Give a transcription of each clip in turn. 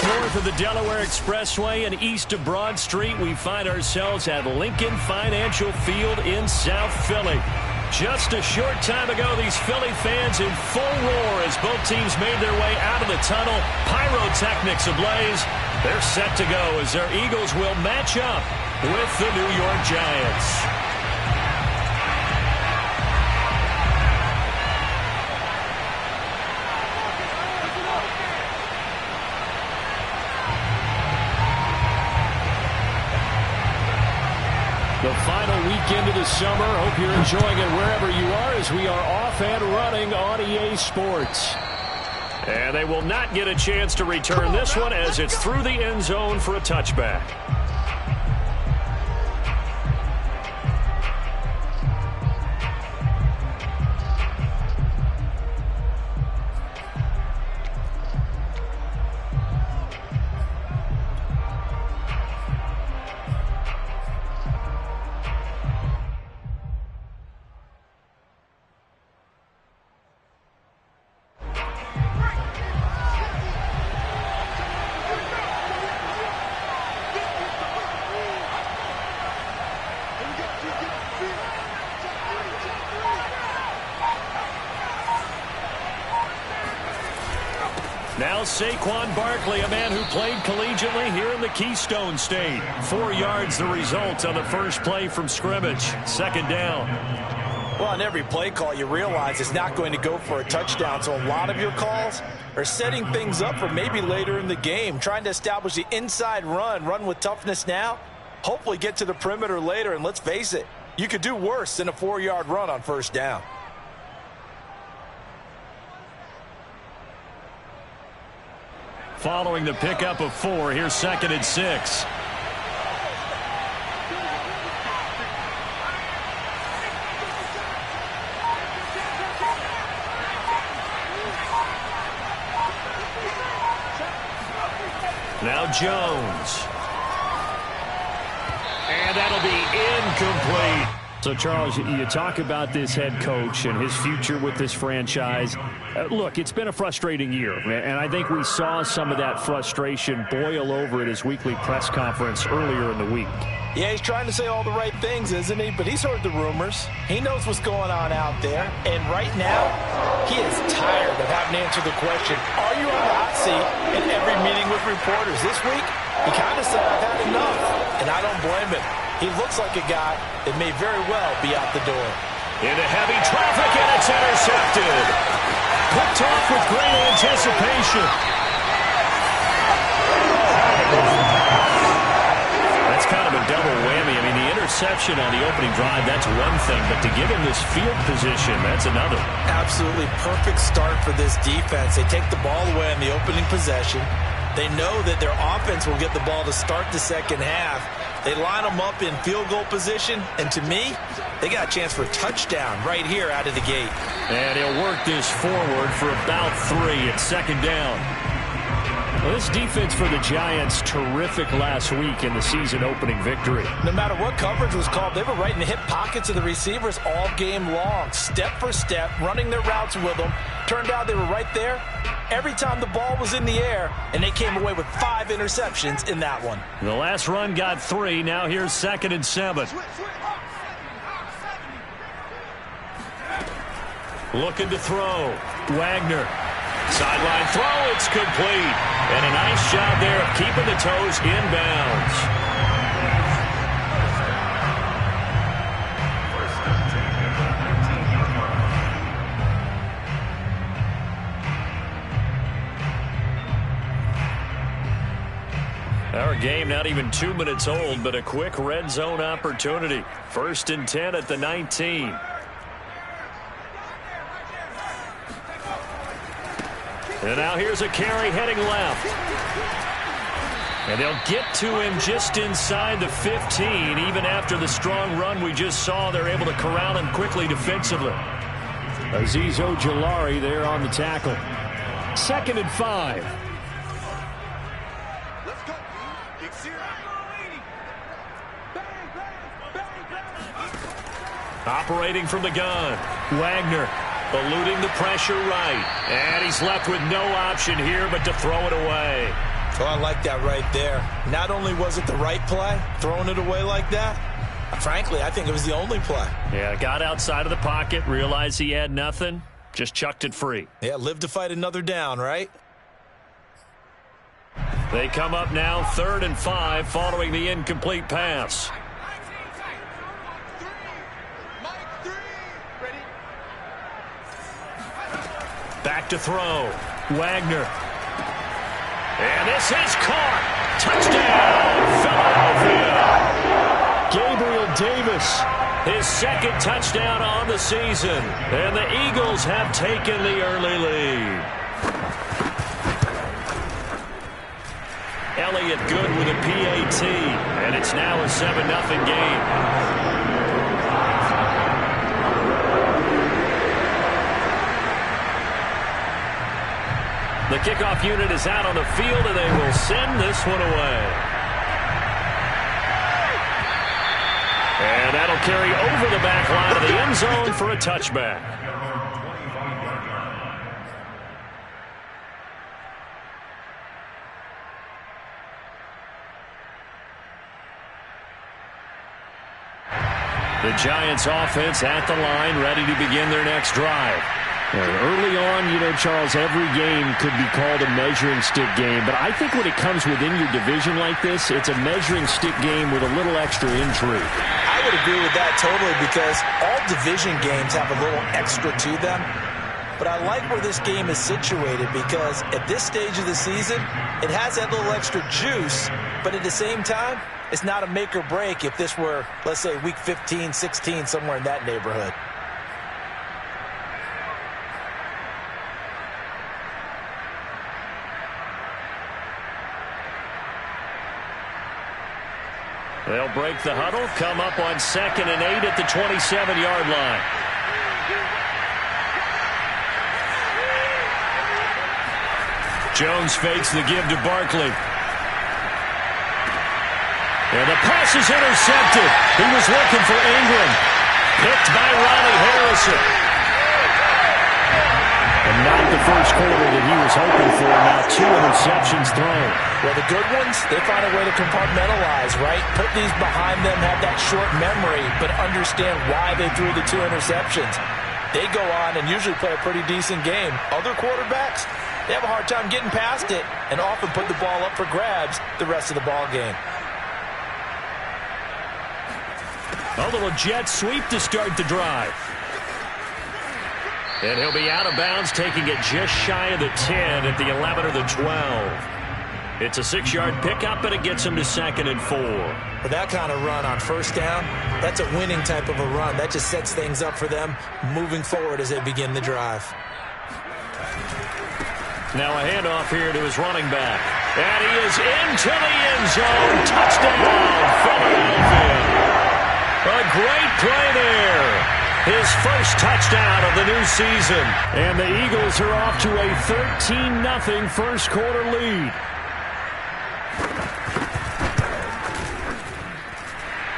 north of the Delaware Expressway and east of Broad Street, we find ourselves at Lincoln Financial Field in South Philly. Just a short time ago, these Philly fans in full roar as both teams made their way out of the tunnel. Pyrotechnics ablaze. They're set to go as their Eagles will match up with the New York Giants. The final weekend of the summer. Hope you're enjoying it wherever you are as we are off and running on EA Sports. And they will not get a chance to return this one as it's through the end zone for a touchback. Now Saquon Barkley, a man who played collegiately here in the Keystone State. 4 yards the result on the first play from scrimmage. Second down. Well, on every play call, you realize it's not going to go for a touchdown. So a lot of your calls are setting things up for maybe later in the game, trying to establish the inside run with toughness now, hopefully get to the perimeter later. And let's face it, you could do worse than a 4-yard run on first down. Following the pickup of 4, here's 2nd and 6. Now Jones. And that'll be incomplete. So, Charles, you talk about this head coach and his future with this franchise. Look, it's been a frustrating year, and I think we saw some of that frustration boil over at his weekly press conference earlier in the week. Yeah, he's trying to say all the right things, isn't he? But he's heard the rumors. He knows what's going on out there. And right now, he is tired of having to answer the question, are you on the hot seat in every meeting with reporters? This week, he kind of said, I've had enough. And I don't blame him. He looks like a guy that may very well be out the door. Into heavy traffic, and it's intercepted. Picked off with great anticipation. That's kind of a double whammy. I mean, the interception on the opening drive, that's one thing. But to give him this field position, that's another. Absolutely perfect start for this defense. They take the ball away in the opening possession. They know that their offense will get the ball to start the second half. They line them up in field goal position, and to me, they got a chance for a touchdown right here out of the gate. And he'll work this forward for about 3 at second down. Well, this defense for the Giants, terrific last week in the season-opening victory. No matter what coverage was called, they were right in the hip pockets of the receivers all game long, step for step, running their routes with them. Turned out they were right there every time the ball was in the air, and they came away with 5 interceptions in that one. The last run got 3. Now here's 2nd and 7. Looking to throw. Wagner. Sideline throw. It's complete. And a nice job there of keeping the toes inbounds. Our game not even 2 minutes old, but a quick red zone opportunity. 1st and 10 at the 19. And now here's a carry heading left. And they'll get to him just inside the 15. Even after the strong run we just saw, they're able to corral him quickly defensively. Azeez Ojulari there on the tackle. 2nd and 5. Operating from the gun. Wagner eluding the pressure right. And he's left with no option here but to throw it away. Oh, I like that right there. Not only was it the right play, throwing it away like that, frankly, I think it was the only play. Yeah, got outside of the pocket, realized he had nothing, just chucked it free. Yeah, live to fight another down, right? They come up now 3rd and 5 following the incomplete pass. Back to throw. Wagner. And this is caught. Touchdown, Philadelphia. Gabriel Davis, his 2nd touchdown on the season. And the Eagles have taken the early lead. Elliott good with a PAT. And it's now a 7-0 game. The kickoff unit is out on the field, and they will send this one away. And that'll carry over the back line of the end zone for a touchback. The Giants offense at the line, ready to begin their next drive. Early on, Charles, every game could be called a measuring stick game. But I think when it comes within your division like this, it's a measuring stick game with a little extra intrigue. I would agree with that totally because all division games have a little extra to them. But I like where this game is situated because at this stage of the season, it has that little extra juice. But at the same time, it's not a make or break if this were, let's say, week 15, 16, somewhere in that neighborhood. They'll break the huddle, come up on 2nd and 8 at the 27-yard line. Jones fakes the give to Barkley. And the pass is intercepted. He was looking for Ingram. Picked by Ronnie Harrison. And not the first quarter that he was hoping for. Now 2 interceptions thrown. Well, the good ones, they find a way to compartmentalize, right? Put these behind them, have that short memory, but understand why they threw the 2 interceptions. They go on and usually play a pretty decent game. Other quarterbacks, they have a hard time getting past it and often put the ball up for grabs the rest of the ball game. A little jet sweep to start the drive. And he'll be out of bounds, taking it just shy of the 10 at the 11 or the 12. It's a 6-yard pickup, and it gets him to 2nd and 4. For that kind of run on first down, that's a winning type of a run. That just sets things up for them moving forward as they begin the drive. Now a handoff here to his running back. And he is into the end zone. Touchdown, Philadelphia. A great play there. His first touchdown of the new season. And the Eagles are off to a 13-0 first quarter lead.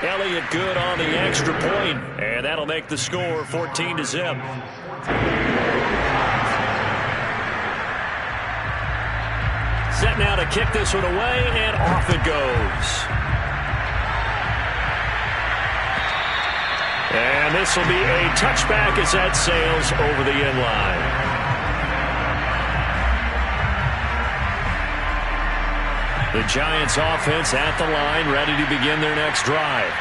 Elliott good on the extra point, and that'll make the score 14-0. Set now to kick this one away, and off it goes. And this will be a touchback as that sails over the end line. The Giants offense at the line, ready to begin their next drive.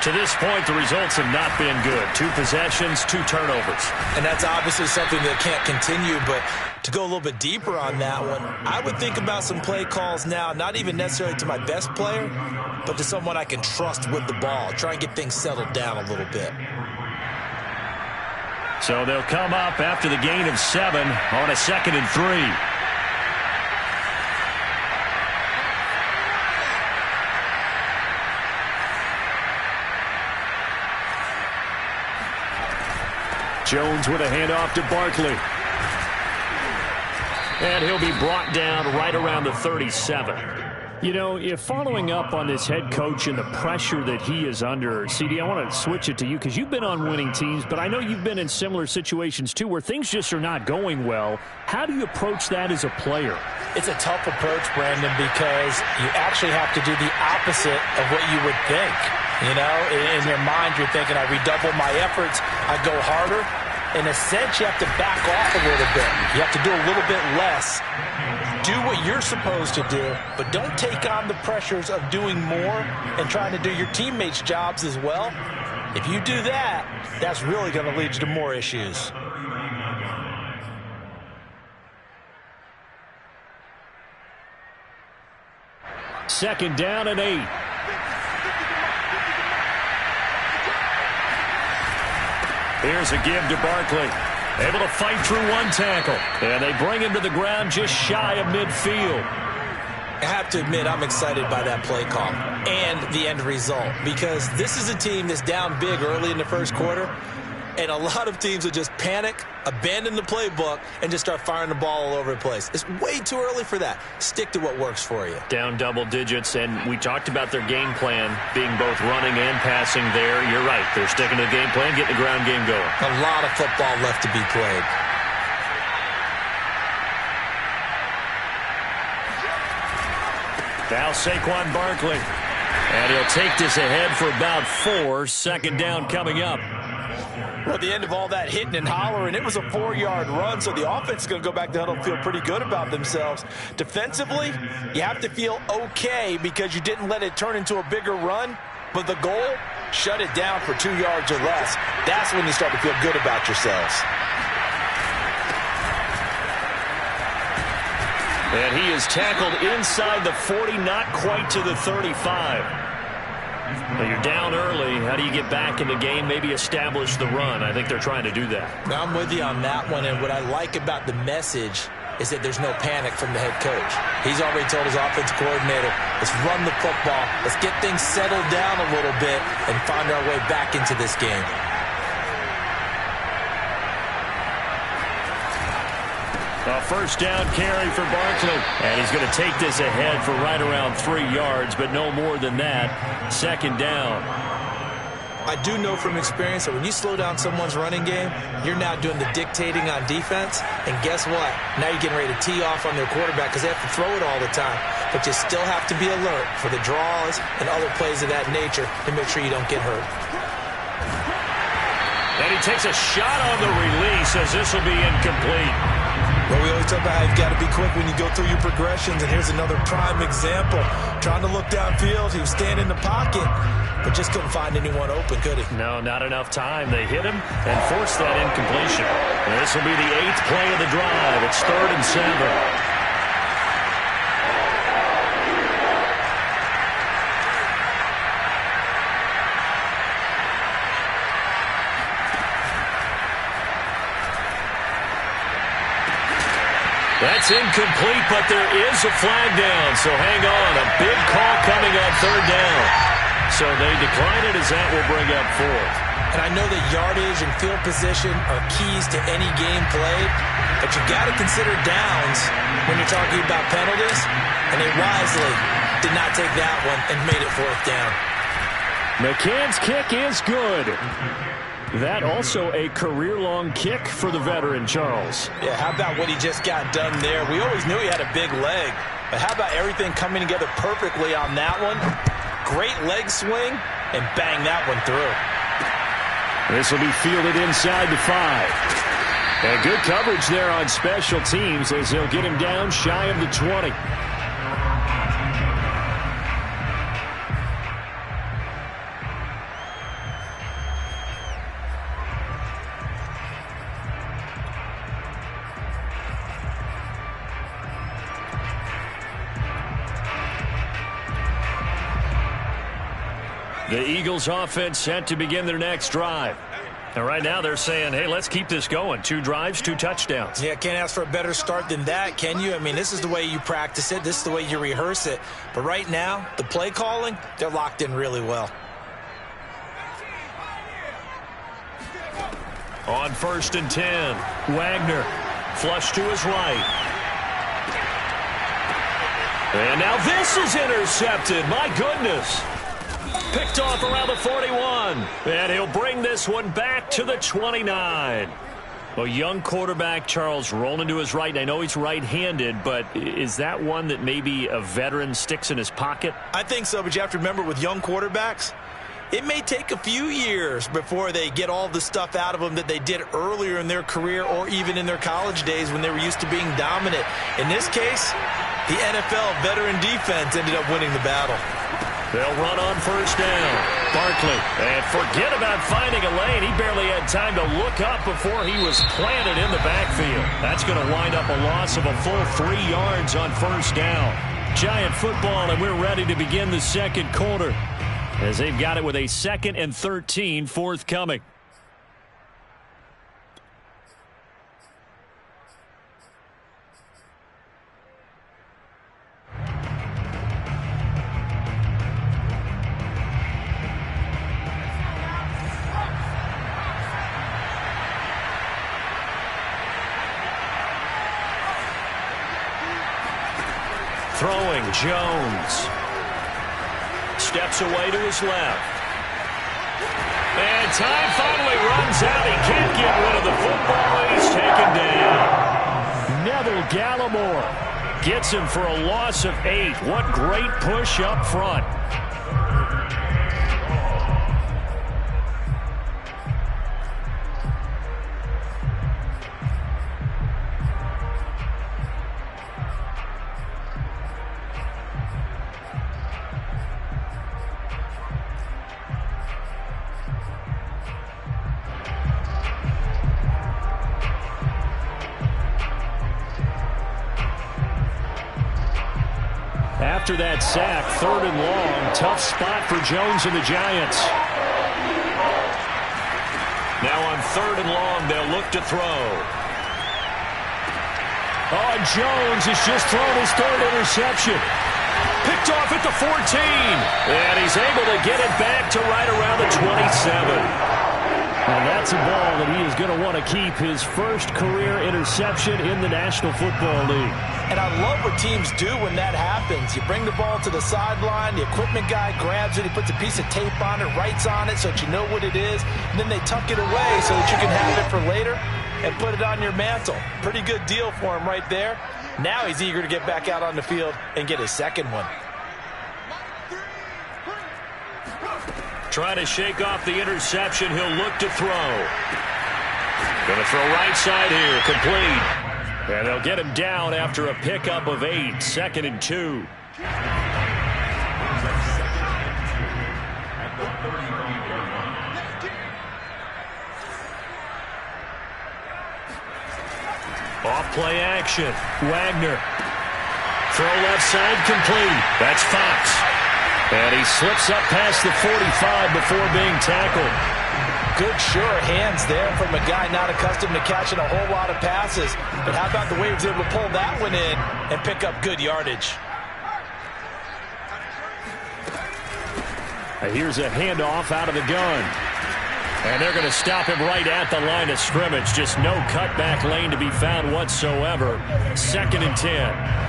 To this point, the results have not been good. 2 possessions, 2 turnovers. And that's obviously something that can't continue, but to go a little bit deeper on that one, I would think about some play calls now, not even necessarily to my best player, but to someone I can trust with the ball. Try and get things settled down a little bit. So they'll come up after the gain of 7 on a 2nd and 3. Jones with a handoff to Barkley. And he'll be brought down right around the 37. You know, if following up on this head coach and the pressure that he is under, CD, I want to switch it to you because you've been on winning teams, but I know you've been in similar situations too where things just are not going well. How do you approach that as a player? It's a tough approach, Brandon, because you actually have to do the opposite of what you would think. You know, in your mind, you're thinking, I redouble my efforts, I go harder. In a sense, you have to back off a little bit. You have to do a little bit less. Do what you're supposed to do, but don't take on the pressures of doing more and trying to do your teammates' jobs as well. If you do that, that's really going to lead you to more issues. Second down and 8. Here's a give to Barkley. Able to fight through one tackle. And they bring him to the ground just shy of midfield. I have to admit, I'm excited by that play call and the end result because this is a team that's down big early in the first quarter, and a lot of teams will just panic, abandon the playbook, and just start firing the ball all over the place. It's way too early for that. Stick to what works for you. Down double digits, and we talked about their game plan being both running and passing there. You're right. They're sticking to the game plan, getting the ground game going. A lot of football left to be played. Now Saquon Barkley. And he'll take this ahead for about 4. Second down coming up. Well, at the end of all that hitting and hollering, it was a 4-yard run, so the offense is going to go back to huddle and feel pretty good about themselves. Defensively, you have to feel okay because you didn't let it turn into a bigger run, but the goal, shut it down for 2 yards or less. That's when you start to feel good about yourselves. And he is tackled inside the 40, not quite to the 35. Well, you're down early. How do you get back in the game, maybe establish the run? I think they're trying to do that. Now, I'm with you on that one, and what I like about the message is that there's no panic from the head coach. He's already told his offensive coordinator, let's run the football, let's get things settled down a little bit and find our way back into this game. A first down carry for Barkley. And he's going to take this ahead for right around 3 yards, but no more than that. Second down. I do know from experience that when you slow down someone's running game, you're now doing the dictating on defense. And guess what? Now you're getting ready to tee off on their quarterback because they have to throw it all the time. But you still have to be alert for the draws and other plays of that nature to make sure you don't get hurt. And he takes a shot on the release as this will be incomplete. Well, we always talk about how you've got to be quick when you go through your progressions, and here's another prime example. Trying to look downfield, he was standing in the pocket, but just couldn't find anyone open, could he? No, not enough time. They hit him and forced that incompletion. And this will be the 8th play of the drive. It's 3rd and 7. That's incomplete, but there is a flag down, so hang on. A big call coming on 3rd down. So they decline it as that will bring up 4th. And I know that yardage and field position are keys to any game played, but you got to consider downs when you're talking about penalties, and they wisely did not take that one and made it 4th down. McCann's kick is good. That also a career-long kick for the veteran, Charles. Yeah, how about what he just got done there? We always knew he had a big leg, but how about everything coming together perfectly on that one? Great leg swing, and bang that one through. This will be fielded inside the 5. And good coverage there on special teams as they'll get him down shy of the 20. The Eagles offense set to begin their next drive. And right now they're saying, hey, let's keep this going. 2 drives, 2 touchdowns. Yeah, can't ask for a better start than that, can you? I mean, this is the way you practice it. This is the way you rehearse it. But right now, the play calling, they're locked in really well. On 1st and 10, Wagner flush to his right. And now this is intercepted. My goodness. Picked off around the 41. And he'll bring this one back to the 29. A young quarterback, Charles, rolling to his right. And I know he's right-handed, but is that one that maybe a veteran sticks in his pocket? I think so, but you have to remember with young quarterbacks, it may take a few years before they get all the stuff out of them that they did earlier in their career or even in their college days when they were used to being dominant. In this case, the NFL veteran defense ended up winning the battle. They'll run on first down. Barkley. And forget about finding a lane. He barely had time to look up before he was planted in the backfield. That's going to wind up a loss of a full 3 yards on first down. Giant football, and we're ready to begin the second quarter as they've got it with a 2nd and 13 forthcoming. Throwing, Jones. Steps away to his left. And time finally runs out. He can't get rid of the football, and he's taken down. Neville Gallimore gets him for a loss of 8. What great push up front. After that sack, 3rd and long, tough spot for Jones and the Giants. Now on 3rd and long, they'll look to throw. Oh, Jones has just thrown his 3rd interception. Picked off at the 14. And he's able to get it back to right around the 27. And that's a ball that he is going to want to keep, his first career interception in the National Football League. And I love what teams do when that happens. You bring the ball to the sideline, the equipment guy grabs it, he puts a piece of tape on it, writes on it so that you know what it is, and then they tuck it away so that you can have it for later and put it on your mantle. Pretty good deal for him right there. Now he's eager to get back out on the field and get his second one. Trying to shake off the interception. He'll look to throw. Going to throw right side here. Complete. And they'll get him down after a pickup of 8. 2nd and 2. Off play action. Wagner. Throw left side complete. That's Fox. And he slips up past the 45 before being tackled. Good, sure hands there from a guy not accustomed to catching a whole lot of passes. But how about the way he was able to pull that one in and pick up good yardage? Here's a handoff out of the gun. And they're going to stop him right at the line of scrimmage. Just no cutback lane to be found whatsoever. 2nd and 10.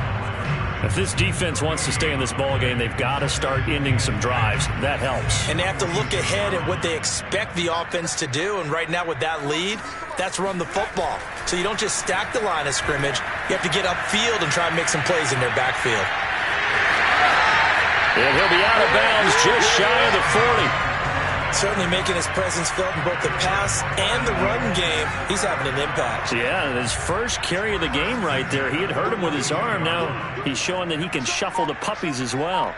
If this defense wants to stay in this ballgame, they've got to start ending some drives. That helps. And they have to look ahead at what they expect the offense to do. And right now with that lead, that's run the football. So you don't just stack the line of scrimmage. You have to get upfield and try and make some plays in their backfield. And he'll be out of bounds just shy of the 40. Certainly making his presence felt in both the pass and the run game. He's having an impact. Yeah, his first carry of the game right there. He had hurt him with his arm. Now he's showing that he can shuffle the puppies as well.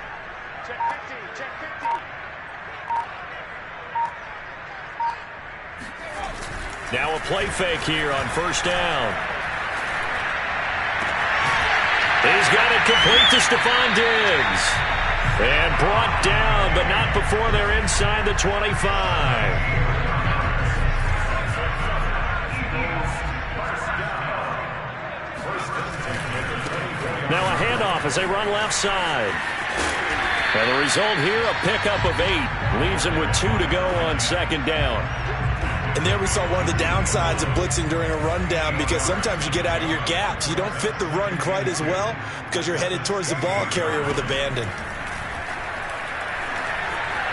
Now a play fake here on first down. He's got it complete to Stephon Diggs. And brought down, but not before they're inside the 25. Now a handoff as they run left side. And the result here, a pickup of 8. Leaves him with 2 to go on 2nd down. And there we saw one of the downsides of blitzing during a rundown, because sometimes you get out of your gaps. You don't fit the run quite as well because you're headed towards the ball carrier with abandon.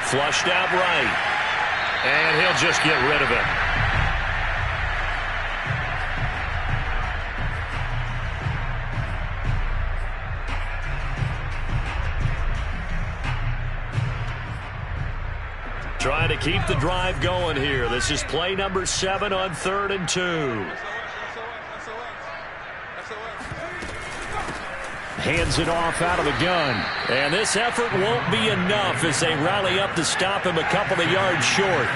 Flushed out right. And he'll just get rid of it. Trying to keep the drive going here. This is play number 7 on 3rd and 2. Hands it off out of the gun. And this effort won't be enough as they rally up to stop him a couple of yards short.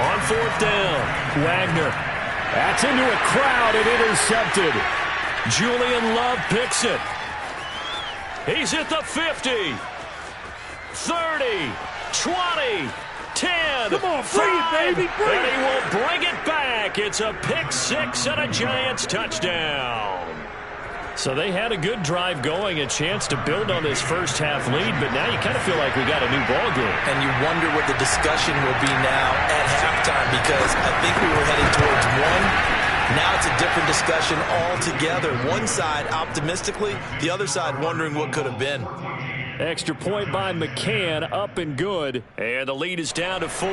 On 4th down, Wagner. That's into a crowd and intercepted. Julian Love picks it. He's at the 50, 30, 20, 10. Come on, bring it, baby, bring it. And he will bring it back. It's a pick 6 and a Giants touchdown. So they had a good drive going, a chance to build on this first half lead, but now you kind of feel like we got a new ball game. And you wonder what the discussion will be now at halftime, because I think we were heading towards one. Now it's a different discussion altogether. One side optimistically, the other side wondering what could have been. Extra point by McCann, up and good. And the lead is down to 4.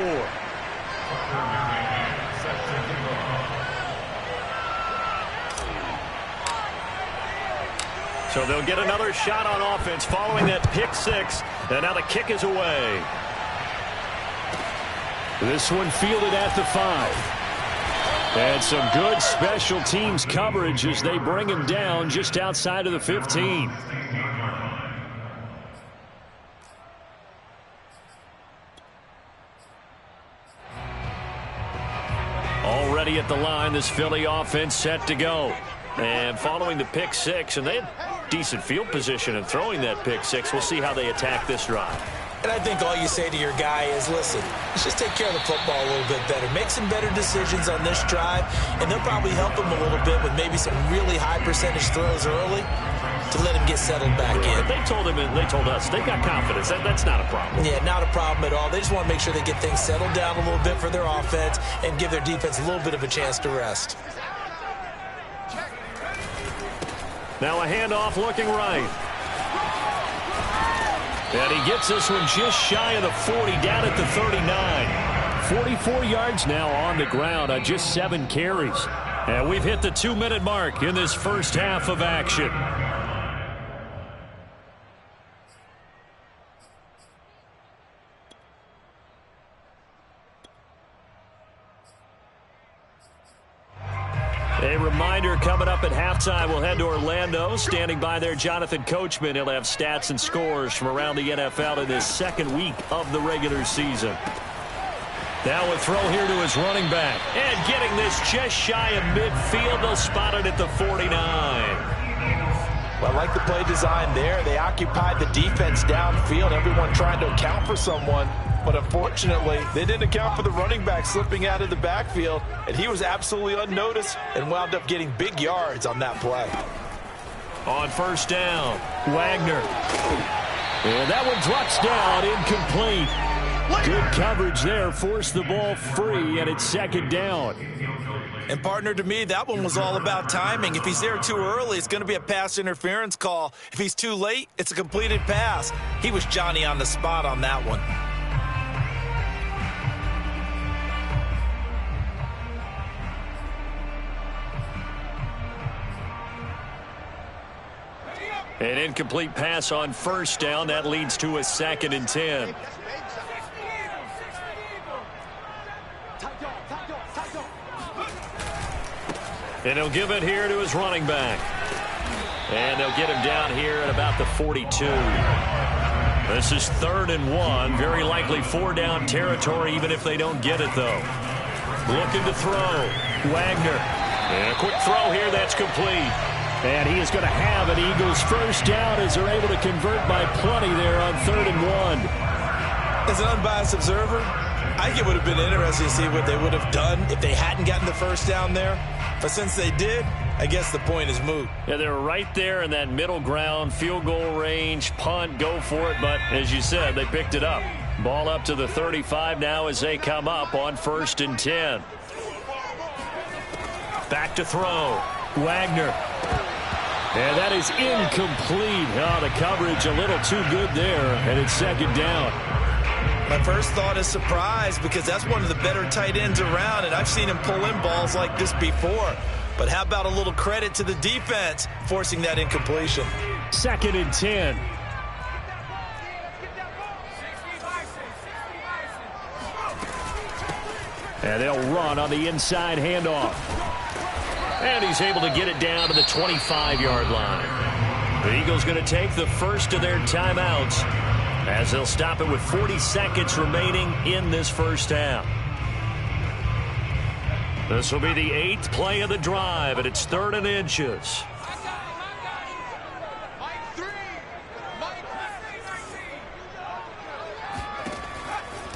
So they'll get another shot on offense following that pick 6. And now the kick is away. This one fielded at the 5. And some good special teams coverage as they bring him down just outside of the 15. Already at the line, this Philly offense set to go. And following the pick 6, and they had decent field position in throwing that pick 6. We'll see how they attack this drive. And I think all you say to your guy is, listen, let's just take care of the football a little bit better. Make some better decisions on this drive, and they'll probably help him a little bit with maybe some really high percentage throws early to let him get settled back in. They told him, and they told us, they've got confidence. That's not a problem. Yeah, not a problem at all. They just want to make sure they get things settled down a little bit for their offense and give their defense a little bit of a chance to rest. Now a handoff looking right. And he gets this one just shy of the 40, down at the 39. 44 yards now on the ground on just 7 carries. And we've hit the 2-minute mark in this first half of action. A reminder, coming up at halftime, we'll head to Orlando. Standing by there, Jonathan Coachman. He'll have stats and scores from around the NFL in this second week of the regular season. Now a throw here to his running back. And getting this just shy of midfield. They'll spot it at the 49. Well, I like the play design there. They occupied the defense downfield. Everyone trying to account for someone. But unfortunately, they didn't account for the running back slipping out of the backfield, and he was absolutely unnoticed and wound up getting big yards on that play. On first down, Wagner. And that one drops down, incomplete. Good coverage there, forced the ball free, and it's second down. And partner, to me, that one was all about timing. If he's there too early, it's going to be a pass interference call. If he's too late, it's a completed pass. He was Johnny on the spot on that one. An incomplete pass on first down. That leads to a 2nd and 10. And he'll give it here to his running back. And they'll get him down here at about the 42. This is 3rd and 1. Very likely 4-down territory, even if they don't get it, though. Looking to throw. Wagner. And a quick throw here. That's complete. And he is going to have an Eagles first down as they're able to convert by plenty there on 3rd and 1. As an unbiased observer, I think it would have been interesting to see what they would have done if they hadn't gotten the first down there. But since they did, I guess the point is moot. Yeah, they were right there in that middle ground, field goal range, punt, go for it. But as you said, they picked it up. Ball up to the 35 now as they come up on 1st and 10. Back to throw. Wagner. And that is incomplete. Oh, the coverage a little too good there, and it's 2nd down. My first thought is surprise because that's one of the better tight ends around, and I've seen him pull in balls like this before. But how about a little credit to the defense forcing that incompletion? 2nd and 10. And they'll run on the inside handoff. And he's able to get it down to the 25-yard line. The Eagles going to take the first of their timeouts as they'll stop it with 40 seconds remaining in this first half. This will be the 8th play of the drive, and it's 3rd and inches.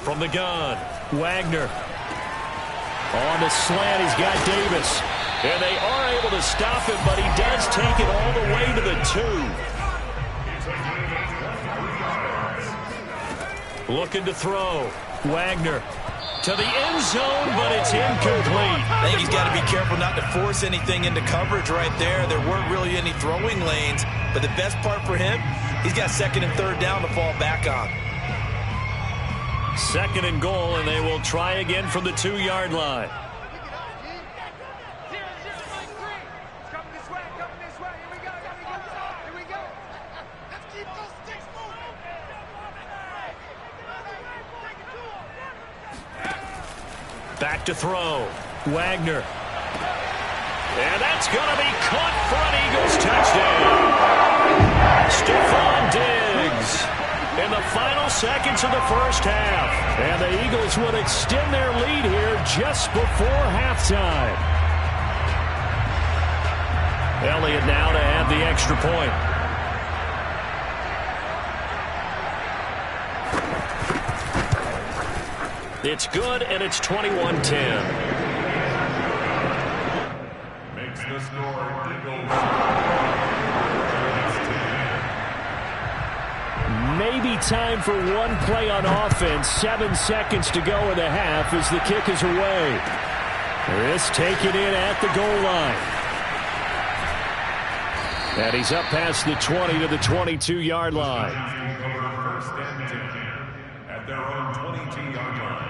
From the gun, Wagner. On the slant, he's got Davis. And they are able to stop him, but he does take it all the way to the 2. Looking to throw. Wagner to the end zone, but it's incomplete. I think he's got to be careful not to force anything into coverage right there. There weren't really any throwing lanes, but the best part for him, he's got 2nd and 3rd down to fall back on. 2nd and goal, and they will try again from the 2-yard line. Back to throw. Wagner. And that's going to be caught for an Eagles touchdown. Stephon Diggs in the final seconds of the first half. And the Eagles would extend their lead here just before halftime. Elliott now to add the extra point. It's good, and it's 21-10. Makes the score Eagles. Maybe time for one play on offense. 7 seconds to go in the half as the kick is away. This taken in at the goal line. And he's up past the 20 to the 22-yard line. First and 10 at their own 22-yard line.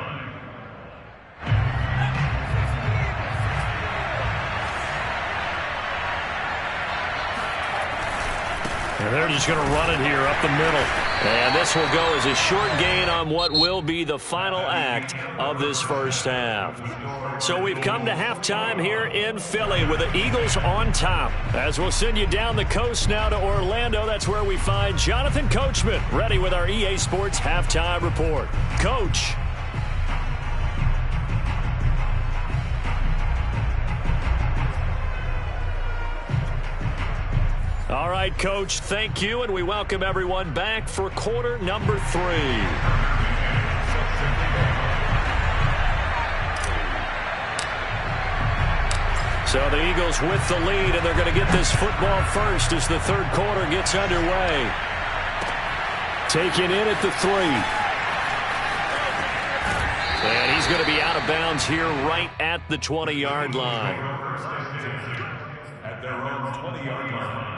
And they're just going to run it here up the middle. And this will go as a short gain on what will be the final act of this first half. So we've come to halftime here in Philly with the Eagles on top. As we'll send you down the coast now to Orlando, that's where we find Jonathan Coachman ready with our EA Sports Halftime Report. Coach. All right, Coach, thank you, and we welcome everyone back for quarter number 3. So the Eagles with the lead, and they're going to get this football first as the third quarter gets underway. Taken in at the 3. And he's going to be out of bounds here right at the 20-yard line. At their own 20-yard line.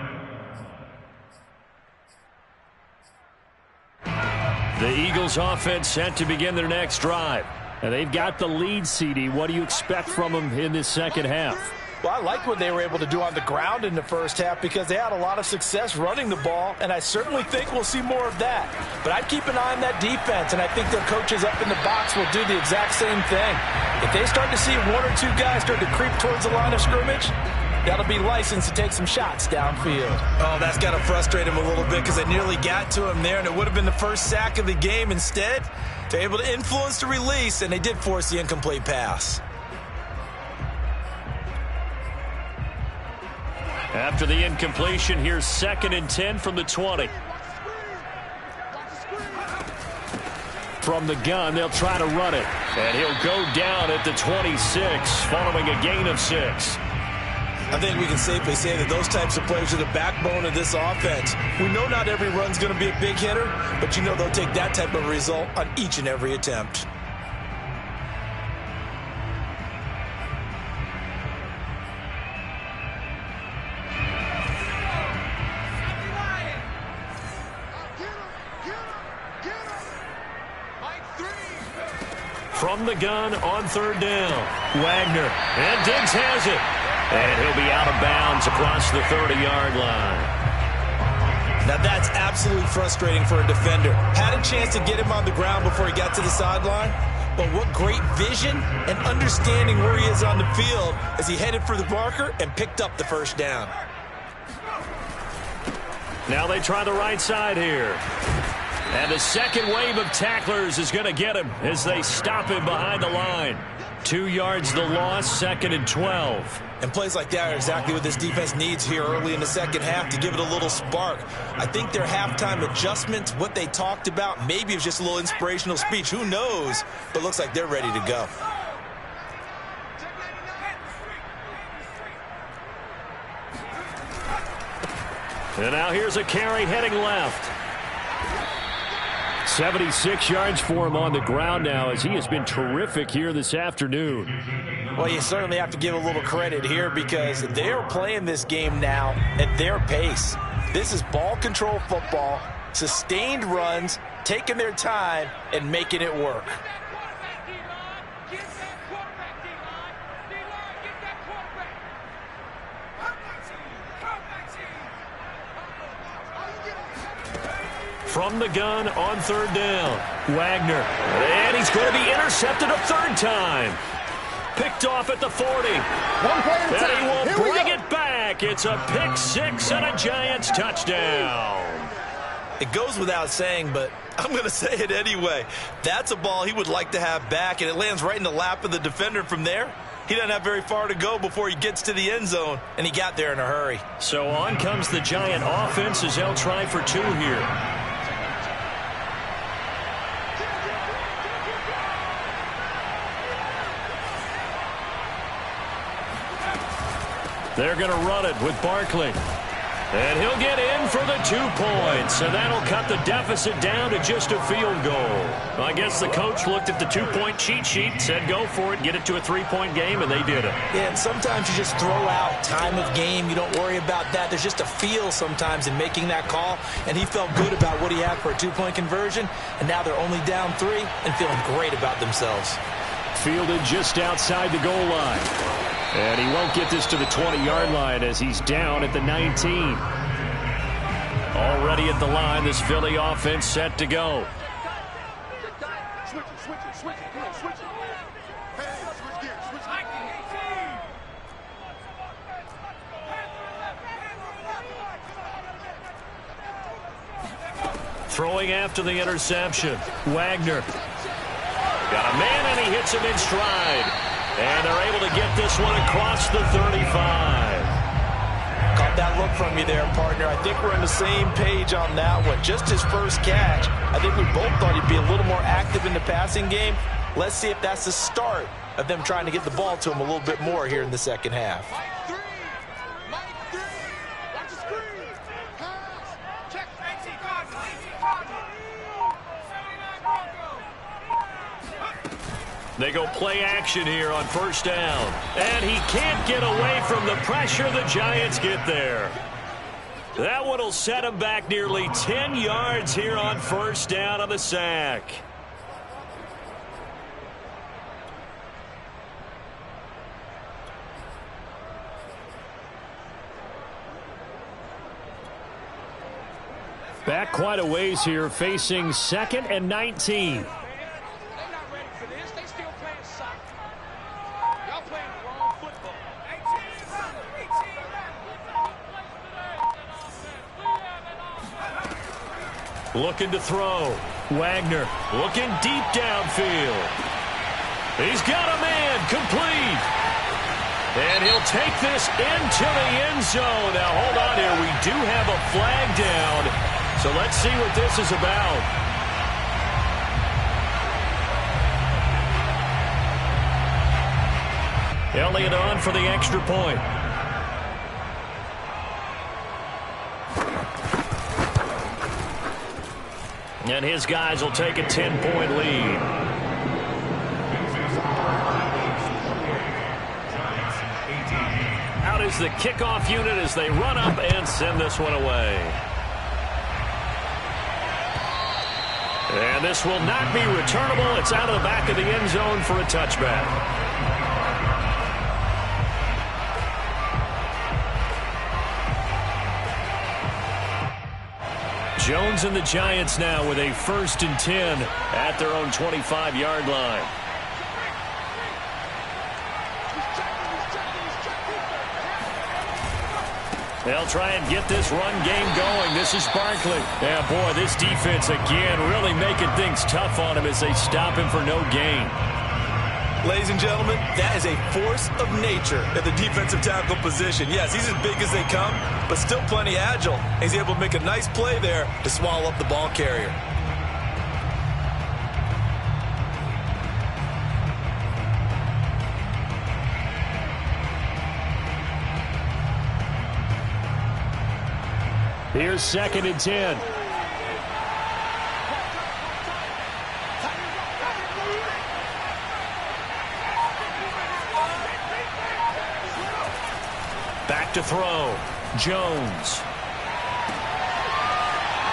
The Eagles offense set to begin their next drive. And they've got the lead, CD. What do you expect from them in this second half? Well, I like what they were able to do on the ground in the first half because they had a lot of success running the ball, and I certainly think we'll see more of that. But I'd keep an eye on that defense, and I think their coaches up in the box will do the exact same thing. If they start to see 1 or 2 guys start to creep towards the line of scrimmage, that'll be licensed to take some shots downfield. Oh, that's got to frustrate him a little bit because they nearly got to him there, and it would have been the first sack of the game. Instead, they're able to influence the release, and they did force the incomplete pass. After the incompletion, here's 2nd and 10 from the 20. From the gun, they'll try to run it. And he'll go down at the 26 following a gain of 6. I think we can safely say that those types of players are the backbone of this offense. We know not every run's going to be a big hitter, but you know they'll take that type of result on each and every attempt. From the gun on third down, Wagner, and Diggs has it. And he'll be out of bounds across the 30-yard line. Now that's absolutely frustrating for a defender. Had a chance to get him on the ground before he got to the sideline, but what great vision and understanding where he is on the field as he headed for the marker and picked up the first down. Now they try the right side here. And the second wave of tacklers is going to get him as they stop him behind the line. 2 yards the loss, 2nd and 12. And plays like that are exactly what this defense needs here early in the second half to give it a little spark. I think their halftime adjustments, what they talked about, maybe it was just a little inspirational speech. Who knows? But looks like they're ready to go. And now here's a carry heading left. 76 yards for him on the ground now as he has been terrific here this afternoon. Well, you certainly have to give a little credit here because they're playing this game now at their pace. This is ball control football, sustained runs, taking their time, and making it work. From the gun on third down, Wagner. And he's going to be intercepted a third time. Picked off at the 40. One play at a time. And he will bring it back. It's a pick six and a Giants touchdown. It goes without saying, but I'm going to say it anyway. That's a ball he would like to have back, and it lands right in the lap of the defender from there. He doesn't have very far to go before he gets to the end zone, and he got there in a hurry. So on comes the Giant offense as they'll try for 2 here. They're going to run it with Barkley. And he'll get in for the 2 points. And that'll cut the deficit down to just a field goal. Well, I guess the coach looked at the 2-point cheat sheet, said go for it, get it to a 3-point game, and they did it. Yeah, and sometimes you just throw out time of game. You don't worry about that. There's just a feel sometimes in making that call. And he felt good about what he had for a 2-point conversion. And now they're only down 3 and feeling great about themselves. Fielded just outside the goal line. And he won't get this to the 20-yard line as he's down at the 19. Already at the line, this Philly offense set to go. Throwing after the interception, Wagner. Got a man and he hits him in stride. And they're able to get this one across the 35. Caught that look from you there, partner. I think we're on the same page on that one. Just his first catch. I think we both thought he'd be a little more active in the passing game. Let's see if that's the start of them trying to get the ball to him a little bit more here in the second half. They go play action here on first down. And he can't get away from the pressure. The Giants get there. That one will set him back nearly 10 yards here on first down on the sack. Back quite a ways here, facing 2nd and 19. Looking to throw. Wagner looking deep downfield. He's got a man complete. And he'll take this into the end zone. Now, hold on here. We do have a flag down. So let's see what this is about. Elliott on for the extra point. And his guys will take a 10-point lead. Out is the kickoff unit as they run up and send this one away. And this will not be returnable. It's out of the back of the end zone for a touchback. Jones and the Giants now with a 1st and 10 at their own 25-yard line. They'll try and get this run game going. This is Barkley. Yeah, boy, this defense again really making things tough on him as they stop him for no gain. Ladies and gentlemen, that is a force of nature at the defensive tackle position. Yes, he's as big as they come, but still plenty agile. He's able to make a nice play there to swallow up the ball carrier. Here's 2nd and 10. Back to throw. Jones.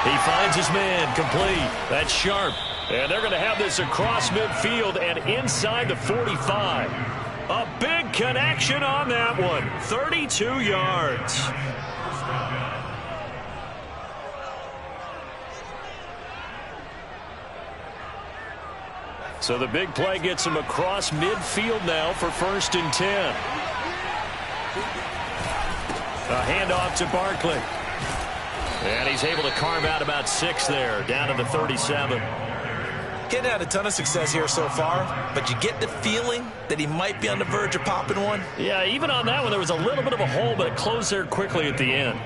He finds his man, complete. That's Sharp. And they're going to have this across midfield and inside the 45. A big connection on that one. 32 yards. So the big play gets him across midfield now for 1st and 10. A handoff to Barkley. And he's able to carve out about 6 there, down to the 37. Getting had a ton of success here so far, but you get the feeling that he might be on the verge of popping one. Yeah, even on that one, there was a little bit of a hole, but it closed there quickly at the end.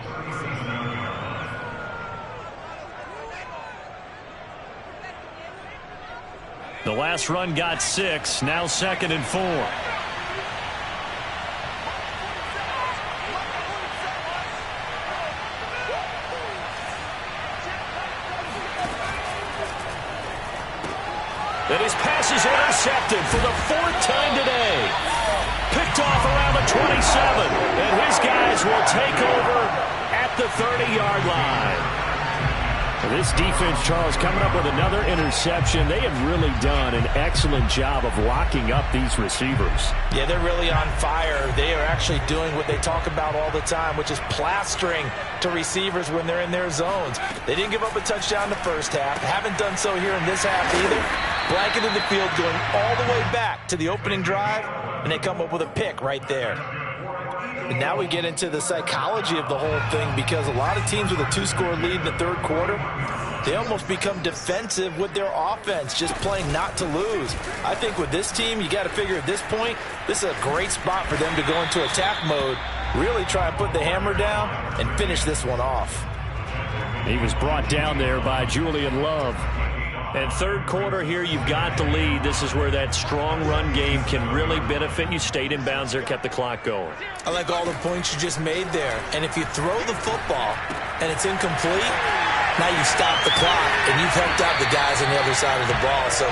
The last run got 6, now 2nd and 4. And his pass is intercepted for the 4th time today. Picked off around the 27, and his guys will take over at the 30-yard line. This defense, Charles, coming up with another interception. They have really done an excellent job of locking up these receivers. Yeah, they're really on fire. They are actually doing what they talk about all the time, which is plastering to receivers when they're in their zones. They didn't give up a touchdown in the first half. Haven't done so here in this half either. Blanketed the field, going all the way back to the opening drive, and they come up with a pick right there. And now we get into the psychology of the whole thing, because a lot of teams with a 2-score lead in the 3rd quarter, they almost become defensive with their offense, just playing not to lose. I think with this team, you got to figure at this point, this is a great spot for them to go into attack mode, really try and put the hammer down and finish this one off. He was brought down there by Julian Love. And 3rd quarter here, you've got the lead. This is where that strong run game can really benefit you. Stayed in bounds there, kept the clock going. I like all the points you just made there. And if you throw the football and it's incomplete, now you stop the clock and you've helped out the guys on the other side of the ball. So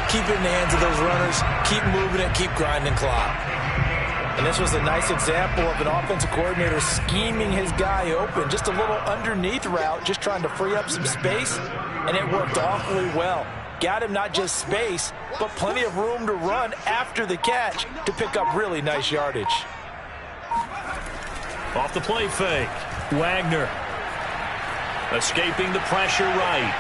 keep it in the hands of those runners, keep moving it, keep grinding clock. And this was a nice example of an offensive coordinator scheming his guy open. Just a little underneath route, just trying to free up some space. And it worked awfully well. Got him not just space, but plenty of room to run after the catch to pick up really nice yardage. Off the play fake. Wagner escaping the pressure right.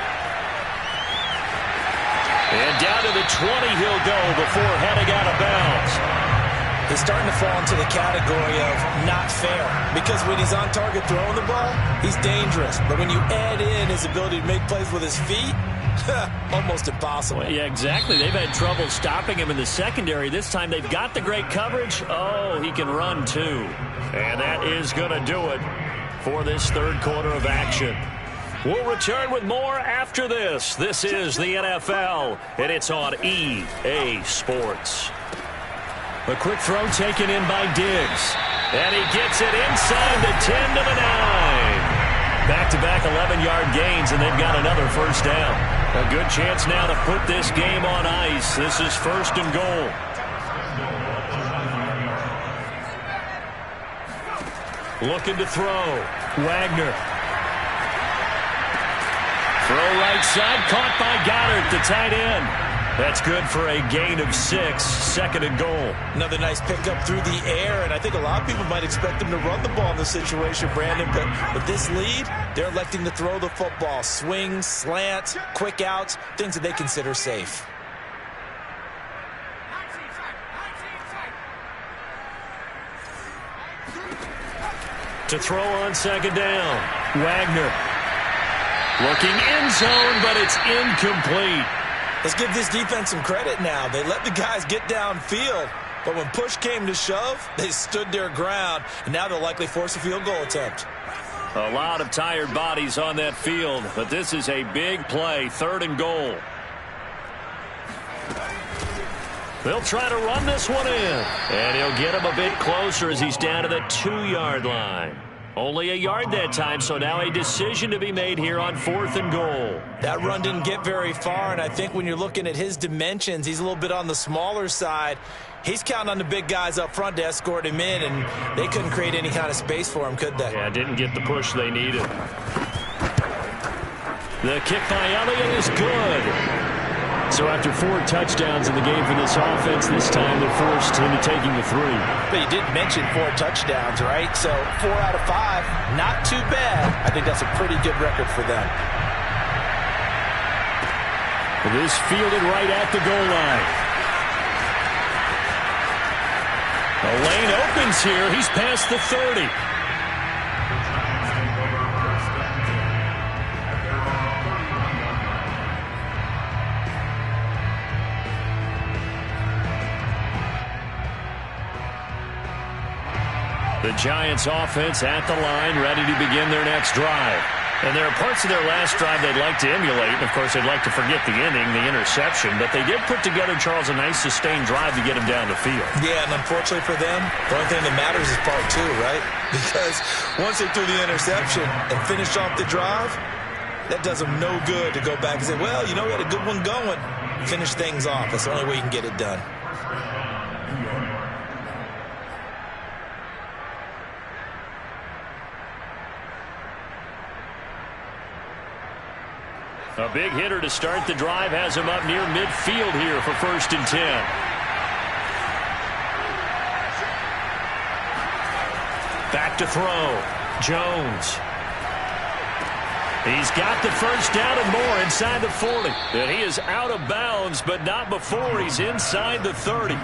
And down to the 20 he'll go before heading out of bounds. He's starting to fall into the category of not fair, because when he's on target throwing the ball, he's dangerous. But when you add in his ability to make plays with his feet, almost impossible. Well, yeah, exactly. They've had trouble stopping him in the secondary. This time they've got the great coverage. Oh, he can run too. And that is going to do it for this 3rd quarter of action. We'll return with more after this. This is the NFL, and it's on EA Sports. A quick throw taken in by Diggs. And he gets it inside the 10 to the 9. Back-to-back 11-yard gains, and they've got another first down. A good chance now to put this game on ice. This is 1st and goal. Looking to throw. Wagner. Throw right side, caught by Goddard, the tight end. That's good for a gain of 6, 2nd and goal. Another nice pickup through the air, and I think a lot of people might expect him to run the ball in this situation, Brandon, but with this lead, they're electing to throw the football. Swings, slants, quick outs, things that they consider safe. To throw on 2nd down. Wagner. Looking end zone, but it's incomplete. Let's give this defense some credit now. They let the guys get downfield, but when push came to shove, they stood their ground, and now they'll likely force a field goal attempt. A lot of tired bodies on that field, but this is a big play, 3rd and goal. They'll try to run this one in, and he'll get him a bit closer as he's down to the 2-yard line. Only a yard that time, so now a decision to be made here on 4th and goal. That run didn't get very far, and I think when you're looking at his dimensions, he's a little bit on the smaller side. He's counting on the big guys up front to escort him in, and they couldn't create any kind of space for him, could they? Yeah, didn't get the push they needed. The kick by Elliott is good. So after 4 touchdowns in the game for this offense, this time they're forced into taking the 3. But you did mention 4 touchdowns, right? So 4 out of 5, not too bad. I think that's a pretty good record for them. This fielded right at the goal line. The lane opens here. He's past the 30. The Giants offense at the line, ready to begin their next drive. And there are parts of their last drive they'd like to emulate. Of course, they'd like to forget the inning, the interception. But they did put together, Charles, a nice sustained drive to get him down the field. Yeah, and unfortunately for them, the only thing that matters is part 2, right? Because once they threw the interception and finished off the drive, that does them no good to go back and say, well, you know, we had a good one going. Finish things off. That's the only way you can get it done. A big hitter to start the drive has him up near midfield here for 1st and 10. Back to throw. Jones. He's got the first down and more inside the 40. And he is out of bounds, but not before he's inside the 30.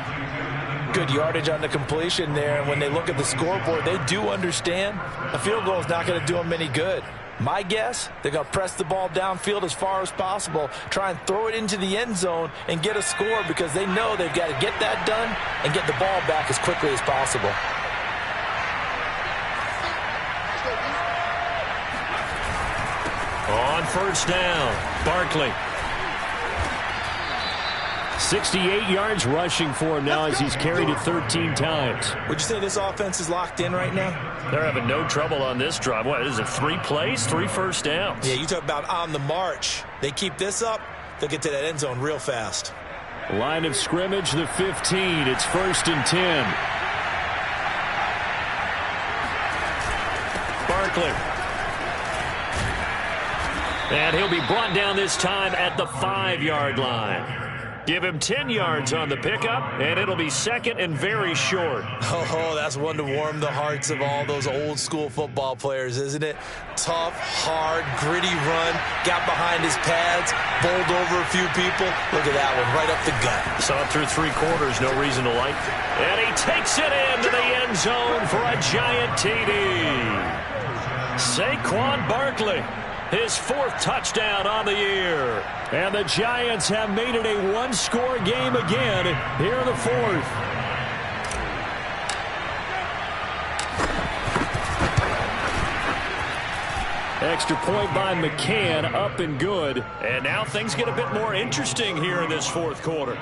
Good yardage on the completion there. And when they look at the scoreboard, they do understand a field goal is not going to do them any good. My guess, they're going to press the ball downfield as far as possible, try and throw it into the end zone and get a score because they know they've got to get that done and get the ball back as quickly as possible. On 1st down, Barkley. 68 yards rushing for him now as he's carried it 13 times. Would you say this offense is locked in right now? They're having no trouble on this drive. What is it, 3 plays, 3 first downs? Yeah, you talk about on the march. They keep this up, they'll get to that end zone real fast. Line of scrimmage, the 15. It's 1st and 10. Barkley. And he'll be brought down this time at the 5-yard line. Give him 10 yards on the pickup, and it'll be 2nd and very short. Oh, that's one to warm the hearts of all those old-school football players, isn't it? Tough, hard, gritty run, got behind his pads, bowled over a few people. Look at that one, right up the gut. Saw it through 3 quarters, no reason to like it. And he takes it into the end zone for a giant TD. Saquon Barkley. His 4th touchdown on the year. And the Giants have made it a 1-score game again here in the 4th. Extra point by McCann, up and good. And now things get a bit more interesting here in this 4th quarter.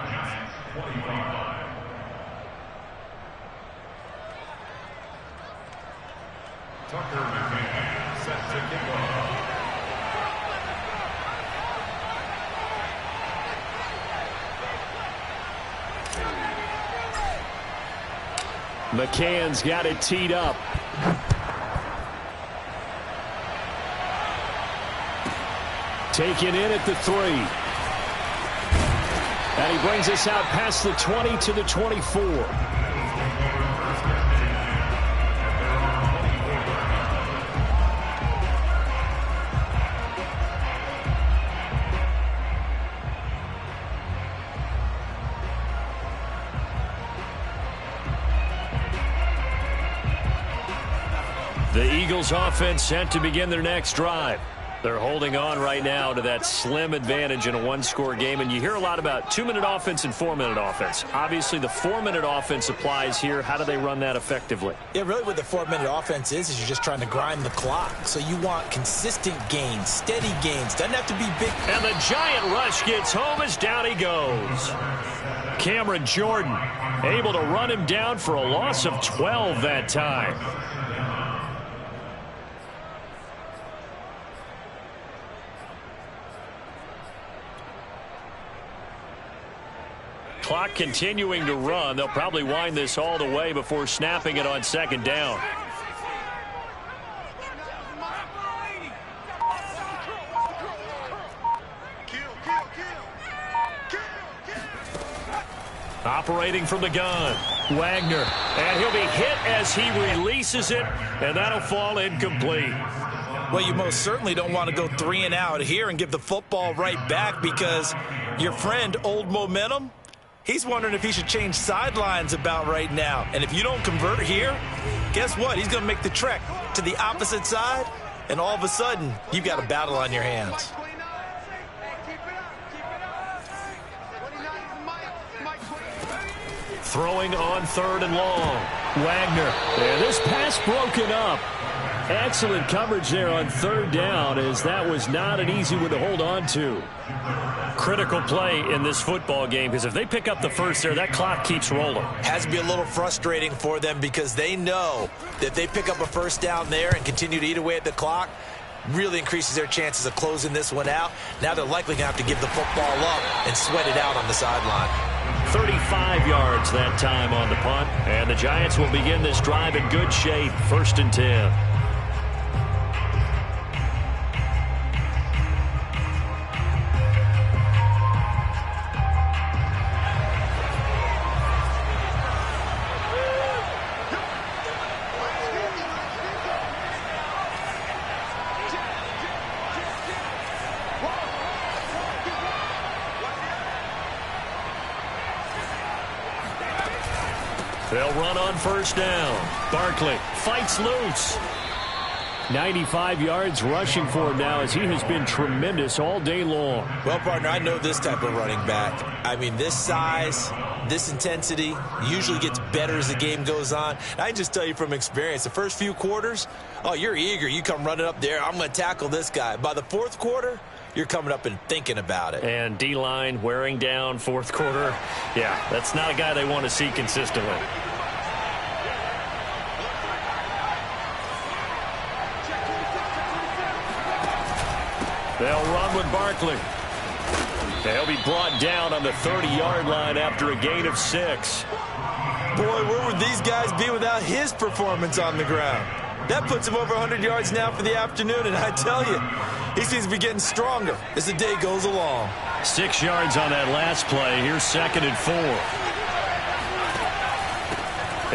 Tucker McCann. set to kick off. McCann's got it teed up. Taken in at the 3. And he brings us out past the 20 to the 24. The Eagles offense set to begin their next drive. They're holding on right now to that slim advantage in a one-score game. And you hear a lot about 2-minute offense and 4-minute offense. Obviously, the 4-minute offense applies here. How do they run that effectively? Yeah, really what the 4-minute offense is you're just trying to grind the clock. So you want consistent gains, steady gains. Doesn't have to be big. And the giant rush gets home as down he goes. Cameron Jordan able to run him down for a loss of 12 that time. Clock continuing to run. They'll probably wind this all the way before snapping it on second down. Operating from the gun, Wagner. And he'll be hit as he releases it, and that'll fall incomplete. Well, you most certainly don't want to go 3 and out here and give the football right back because your friend, Old Momentum, he's wondering if he should change sidelines about right now. And if you don't convert here, guess what? He's going to make the trek to the opposite side, and all of a sudden, you've got a battle on your hands. Throwing on 3rd and long. Wagner. And this pass broken up. Excellent coverage there on 3rd down, as that was not an easy one to hold on to. Critical play in this football game, because if they pick up the first there, that clock keeps rolling. Has to be a little frustrating for them because they know that if they pick up a first down there and continue to eat away at the clock, really increases their chances of closing this one out. Now they're likely going to have to give the football up and sweat it out on the sideline. 35 yards that time on the punt, and the Giants will begin this drive in good shape. 1st and 10. They'll run on 1st down. Barkley fights loose. 95 yards rushing for him now, as he has been tremendous all day long. Well, partner, I know this type of running back. I mean, this size, this intensity usually gets better as the game goes on. I can just tell you from experience, the first few quarters, oh, you're eager. You come running up there, I'm going to tackle this guy. By the 4th quarter, you're coming up and thinking about it. And D-line wearing down 4th quarter. Yeah, that's not a guy they want to see consistently. They'll run with Barkley. They'll be brought down on the 30-yard line after a gain of 6. Boy, where would these guys be without his performance on the ground? That puts him over 100 yards now for the afternoon, and I tell you, he seems to be getting stronger as the day goes along. 6 yards on that last play. Here's 2nd and 4.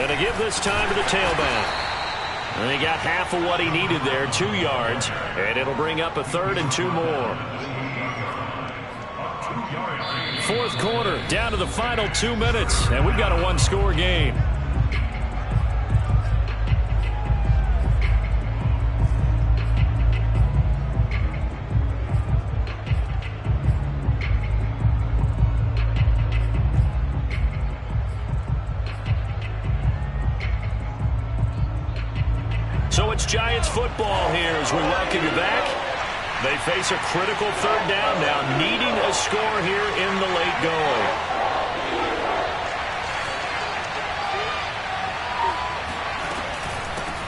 And to give this time to the tailback. And he got half of what he needed there, 2 yards, and it'll bring up a 3rd and 2 more. 4th quarter, down to the final 2 minutes, and we've got a one-score game. So it's Giants football here as we welcome you back. They face a critical 3rd down now, needing a score here in the late going.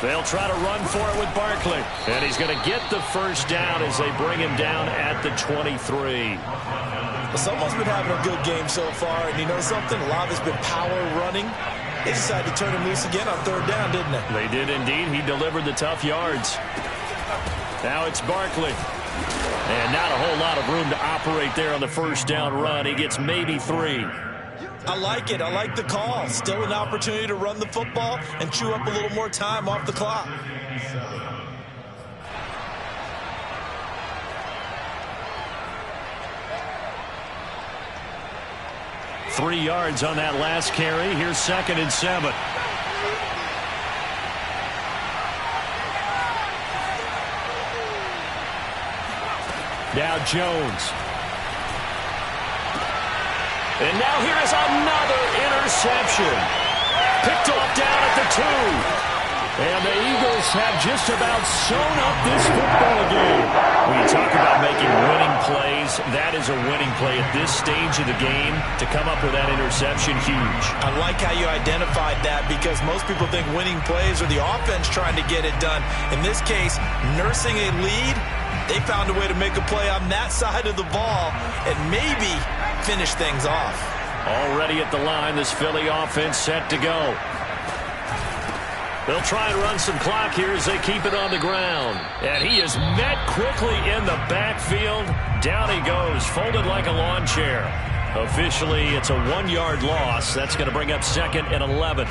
They'll try to run for it with Barkley. And he's going to get the first down as they bring him down at the 23. Well, someone's been having a good game so far, and you know something? A lot of it's been power running. They decided to turn him loose again on third down, didn't they? They did indeed. He delivered the tough yards. Now it's Barkley. And not a whole lot of room to operate there on the first down run. He gets maybe 3. I like it. I like the call. Still an opportunity to run the football and chew up a little more time off the clock. Three yards on that last carry. Here's 2nd and 7. Now Jones. And now here is another interception. Picked off down at the 2. And the Eagles have just about sewn up this football game. When you talk about making winning plays, that is a winning play at this stage of the game. To come up with that interception, huge. I like how you identified that, because most people think winning plays are the offense trying to get it done. In this case, nursing a lead, they found a way to make a play on that side of the ball and maybe finish things off. Already at the line, this Philly offense set to go. They'll try and run some clock here as they keep it on the ground. And he is met quickly in the backfield. Down he goes, folded like a lawn chair. Officially, it's a 1-yard loss. That's going to bring up 2nd and 11.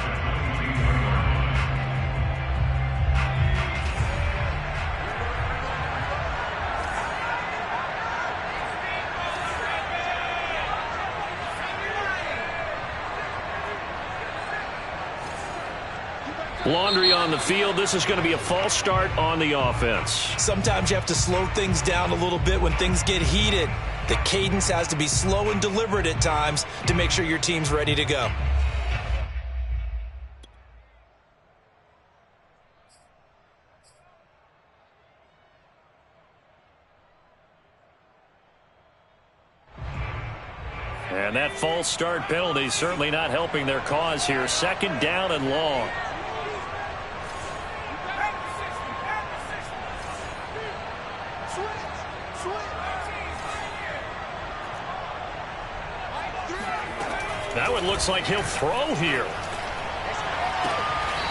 Laundry on the field. This is going to be a false start on the offense. Sometimes you have to slow things down a little bit when things get heated. The cadence has to be slow and deliberate at times to make sure your team's ready to go. And that false start penalty certainly not helping their cause here. 2nd down and long. That one looks like he'll throw here.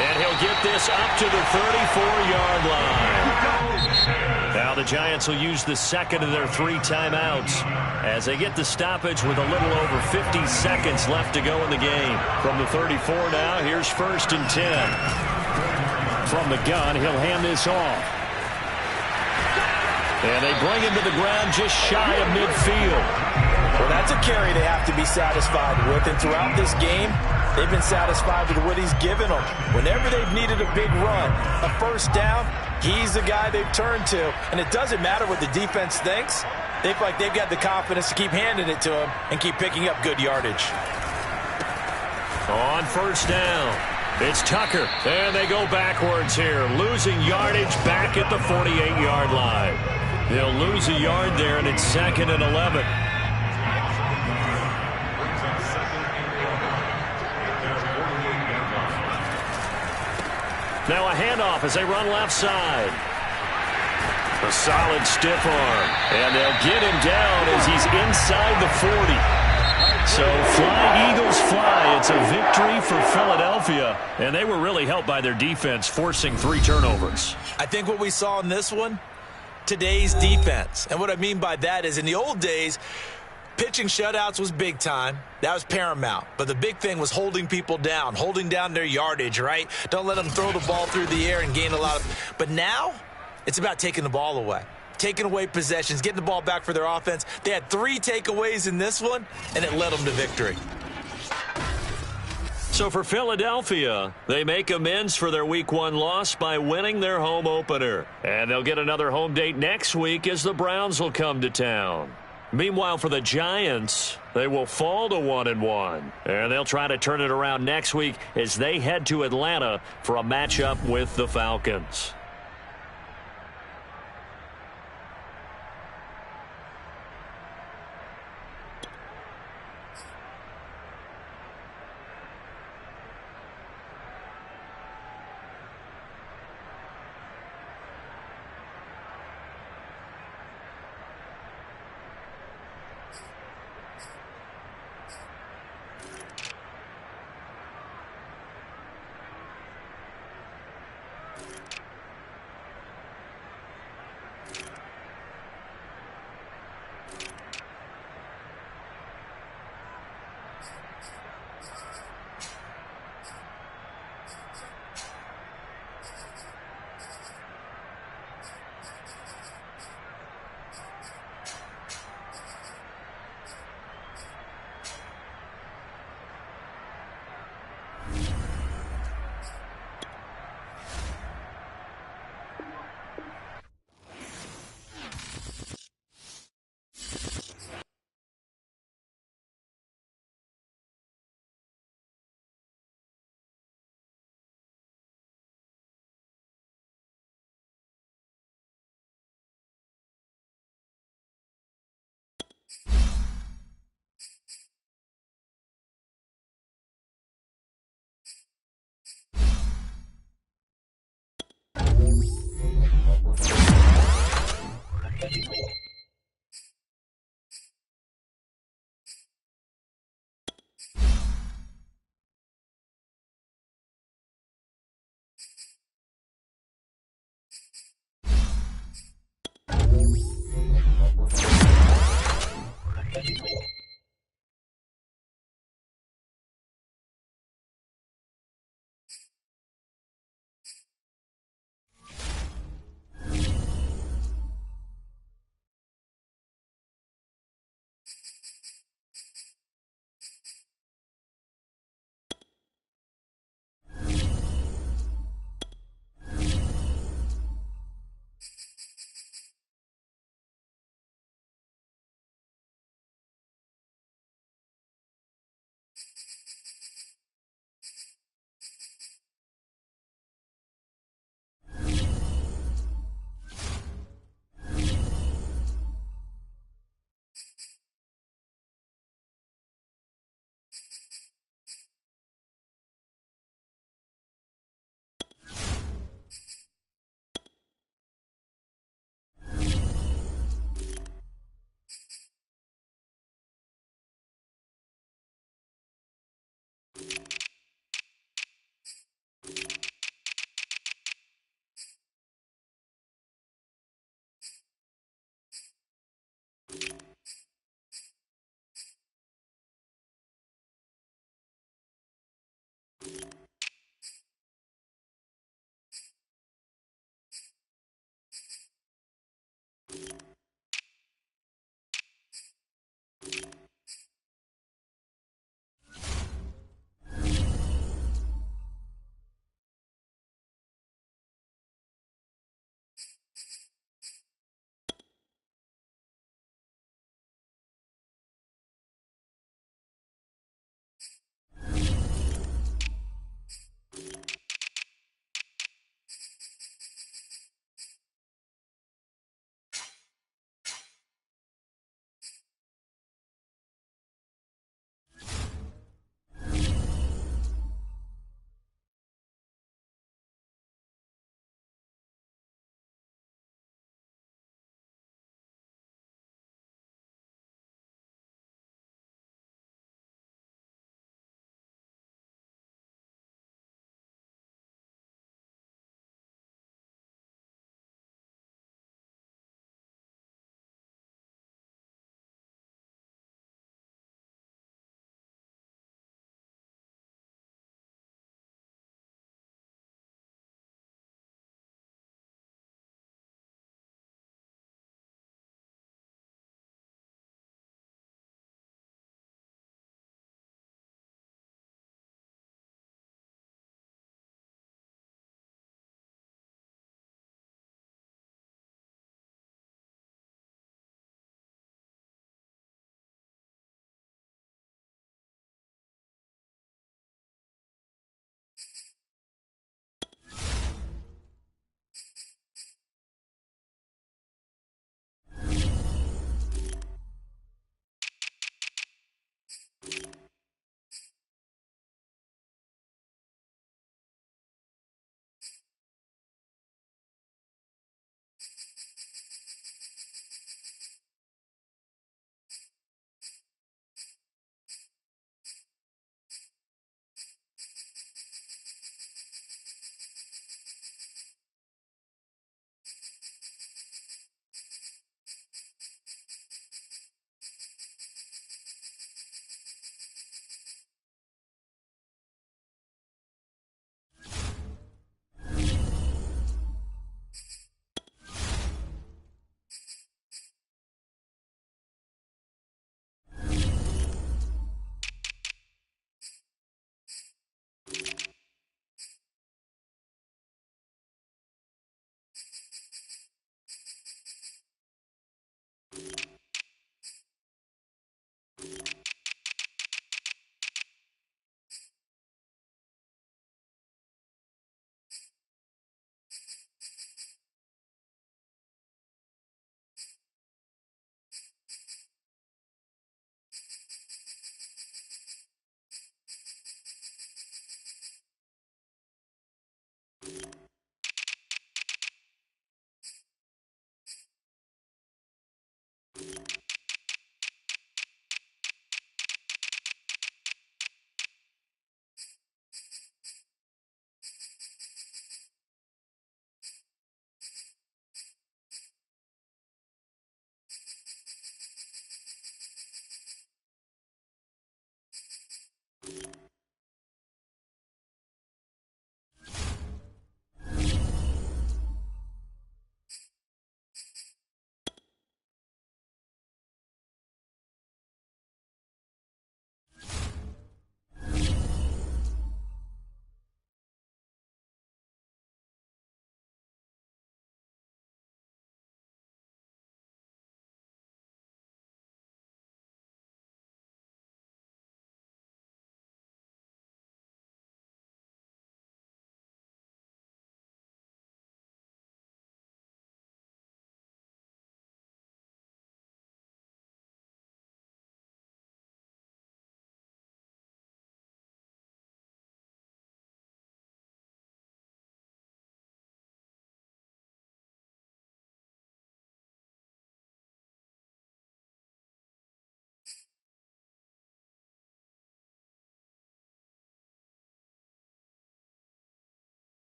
And he'll get this up to the 34-yard line. Now the Giants will use the 2nd of their 3 timeouts as they get the stoppage with a little over 50 seconds left to go in the game. From the 34 now, here's 1st and 10. From the gun, he'll hand this off. And they bring him to the ground just shy of midfield. Well, that's a carry they have to be satisfied with. And throughout this game, they've been satisfied with what he's given them. Whenever they've needed a big run, a first down, he's the guy they've turned to. And it doesn't matter what the defense thinks. They feel like they've got the confidence to keep handing it to him and keep picking up good yardage. On first down, it's Tucker. And they go backwards here, losing yardage back at the 48-yard line. They'll lose a yard there, and it's 2nd and 11. Now a handoff as they run left side. A solid stiff arm. And they'll get him down as he's inside the 40. So fly, Eagles, fly. It's a victory for Philadelphia. And they were really helped by their defense, forcing 3 turnovers. I think what we saw in this one, today's defense. And what I mean by that is in the old days, pitching shutouts was big time. That was paramount. But the big thing was holding people down, holding down their yardage, right? Don't let them throw the ball through the air and gain a lot of... But now, it's about taking the ball away. Taking away possessions, getting the ball back for their offense. They had 3 takeaways in this one, and it led them to victory. So for Philadelphia, they make amends for their Week 1 loss by winning their home opener. And they'll get another home date next week as the Browns will come to town. Meanwhile, for the Giants, they will fall to 1-1. And they'll try to turn it around next week as they head to Atlanta for a matchup with the Falcons.